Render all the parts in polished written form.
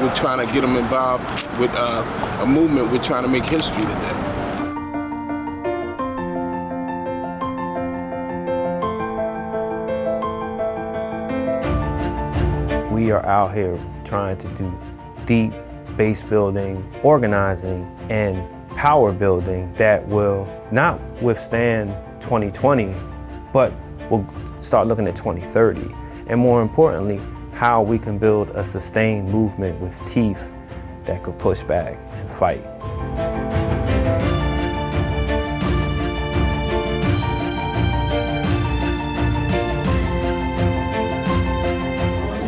we're trying to get them involved with a movement. We're trying to make history today. We are out here trying to do deep base building, organizing, and power building that will not withstand 2020, but we'll start looking at 2030. And more importantly, how we can build a sustained movement with teeth that could push back and fight.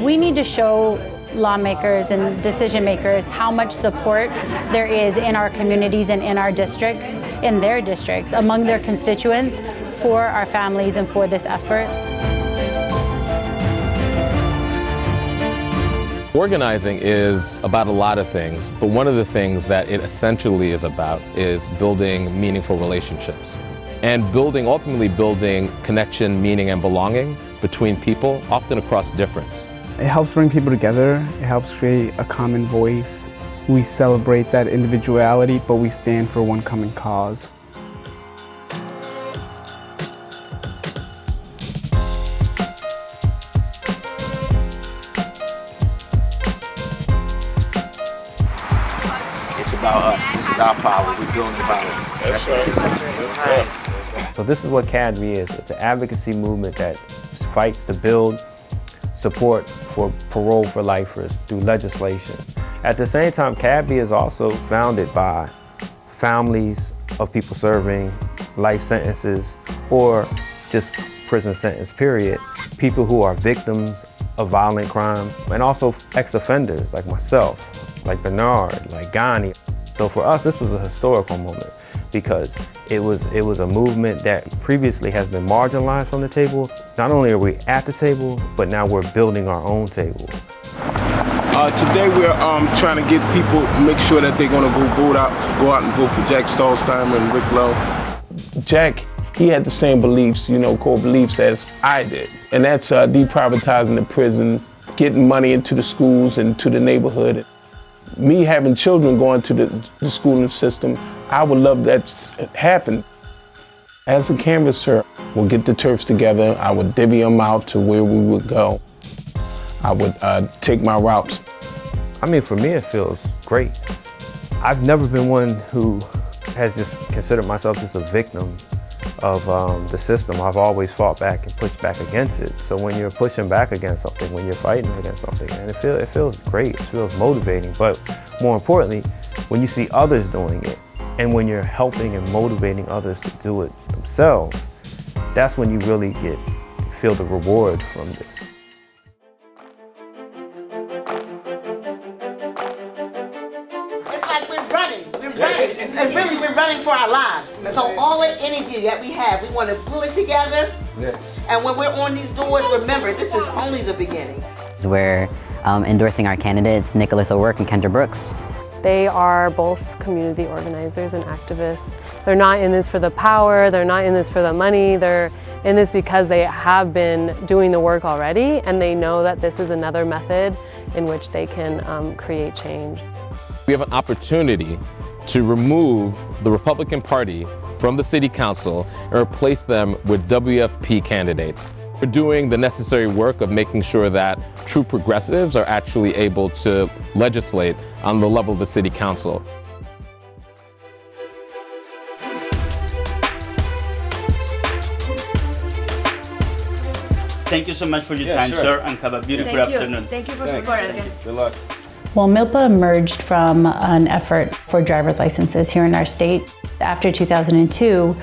We need to show lawmakers and decision makers how much support there is in our communities and in our districts, in their districts, among their constituents, for our families and for this effort. Organizing is about a lot of things, but one of the things that it essentially is about is building meaningful relationships and ultimately building connection, meaning, and belonging between people, often across difference. It helps bring people together. It helps create a common voice. We celebrate that individuality, but we stand for one common cause. It's about us. This is our power. We're building the power. That's right. So this is what CADV is. It's an advocacy movement that fights to build support for parole for lifers through legislation. At the same time, CADV is also founded by families of people serving life sentences or just prison sentence, period. People who are victims of violent crime, and also ex-offenders like myself, like Bernard, like Ghani. So for us, this was a historical moment because it was a movement that previously has been marginalized from the table. Not only are we at the table, but now we're building our own table. Today we're trying to get people, make sure that they're going to go out and vote for Jack Stolzheimer and Rick Lowe. Jack, he had the same beliefs, core beliefs as I did. And that's deprivatizing the prison, getting money into the schools and to the neighborhood. Me having children going to the schooling system, I would love that to happen. As a canvasser, we'll get the turfs together, I would divvy them out to where we would go. I would take my routes. I mean, for me, it feels great. I've never been one who has just considered myself just a victim of the system. I've always fought back and pushed back against it. So when you're pushing back against something, when you're fighting against something, and it feels great, it feels motivating. But more importantly, when you see others doing it, and when you're helping and motivating others to do it themselves, that's when you really feel the reward from this. It's like we're running, and really we're running for our lives. So all the energy that we have, we want to pull it together. Yes. And when we're on these doors, remember, this is only the beginning. We're endorsing our candidates, Nicholas O'Rourke and Kendra Brooks. They are both community organizers and activists. They're not in this for the power, they're not in this for the money, they're in this because they have been doing the work already and they know that this is another method in which they can create change. We have an opportunity to remove the Republican Party from the City Council and replace them with WFP candidates. We're doing the necessary work of making sure that true progressives are actually able to legislate on the level of the City Council. Thank you so much for your time, sir, and have a beautiful afternoon. Thank you for supporting us. Good luck. Well, MILPA emerged from an effort for driver's licenses here in our state. After 2002,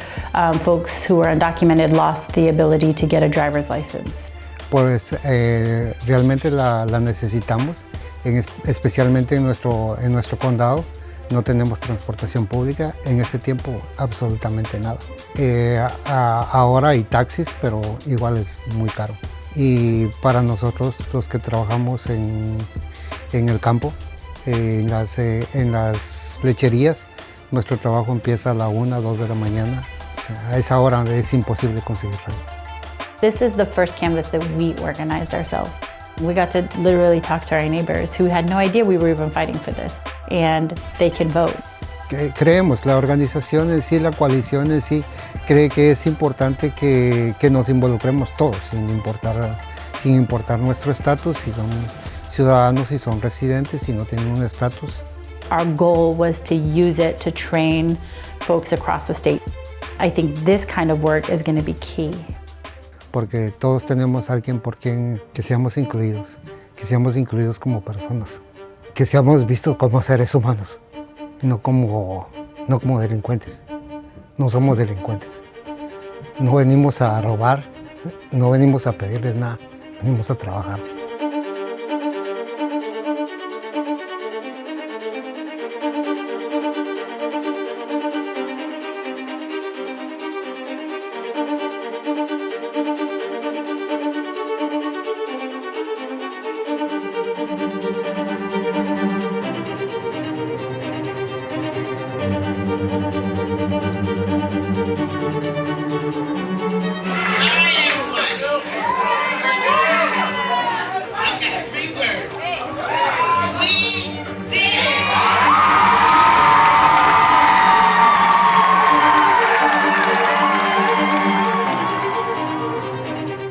folks who were undocumented lost the ability to get a driver's license. Pues realmente la necesitamos, especialmente en nuestro condado. No tenemos transportación pública, en este tiempo absolutamente nada. Ahora hay taxis, pero igual es muy caro. Y para nosotros, los que trabajamos en el campo, en las lecherías, nuestro trabajo empieza a la 1, 2 de la mañana. O sea, a esa hora es imposible conseguir renta. This is the first canvas that we organized ourselves. We got to literally talk to our neighbors who had no idea we were even fighting for this, and they can vote. Creemos, la organización en sí, la coalición en sí, cree que es importante que nos involucremos todos, sin importar nuestro estatus, si son ciudadanos, si son residentes, si no tienen un estatus. Our goal was to use it to train folks across the state. I think this kind of work is going to be key. Porque todos tenemos alguien por quien que seamos incluidos como personas, que seamos vistos como seres humanos. No como delincuentes. No somos delincuentes. No venimos a robar, no venimos a pedirles nada, venimos a trabajar.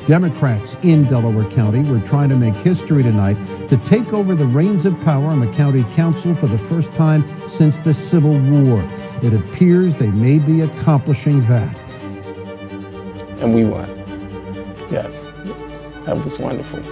Democrats in Delaware County were trying to make history tonight to take over the reins of power on the county council for the first time since the Civil War. It appears they may be accomplishing that. And we won. Yes, that was wonderful.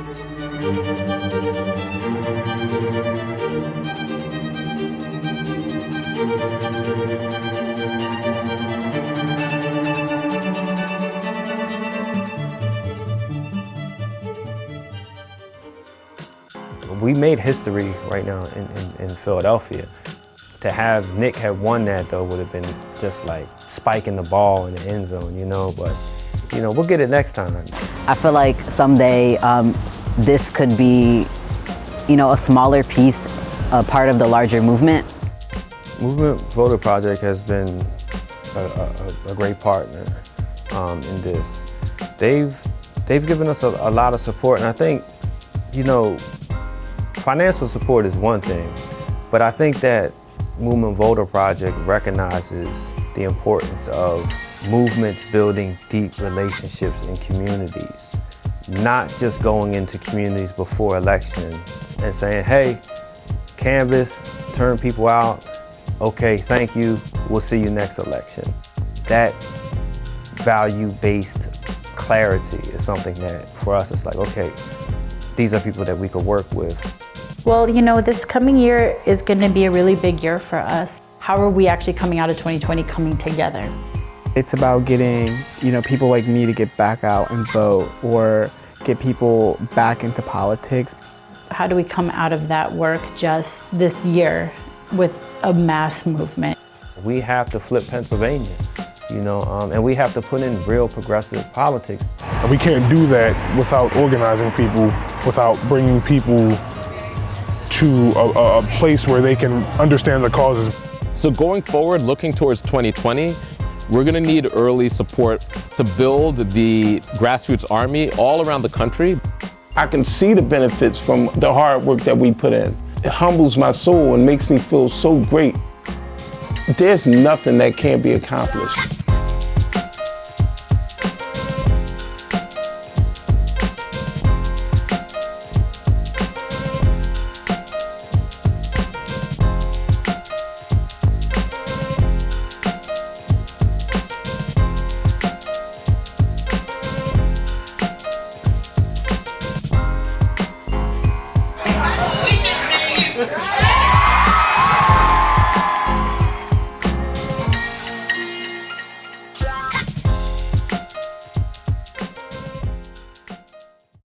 We made history right now in Philadelphia. To have Nick have won that though would have been just like spiking the ball in the end zone, you know, but you know, we'll get it next time. I feel like someday this could be, you know, a smaller piece, a part of the larger movement. Movement Voter Project has been a great partner in this. They've given us a lot of support, and I think, you know, financial support is one thing, but I think that Movement Voter Project recognizes the importance of movements building deep relationships in communities, not just going into communities before elections and saying, hey, canvass, turn people out, okay, thank you, we'll see you next election. That value-based clarity is something that for us it's like, okay, these are people that we could work with. Well, you know, this coming year is going to be a really big year for us. How are we actually coming out of 2020 coming together? It's about getting, you know, people like me to get back out and vote, or get people back into politics. How do we come out of that work just this year with a mass movement? We have to flip Pennsylvania, you know, and we have to put in real progressive politics. And we can't do that without organizing people, without bringing people to a place where they can understand the causes. So going forward, looking towards 2020, we're going to need early support to build the grassroots army all around the country. I can see the benefits from the hard work that we put in. It humbles my soul and makes me feel so great. There's nothing that can't be accomplished.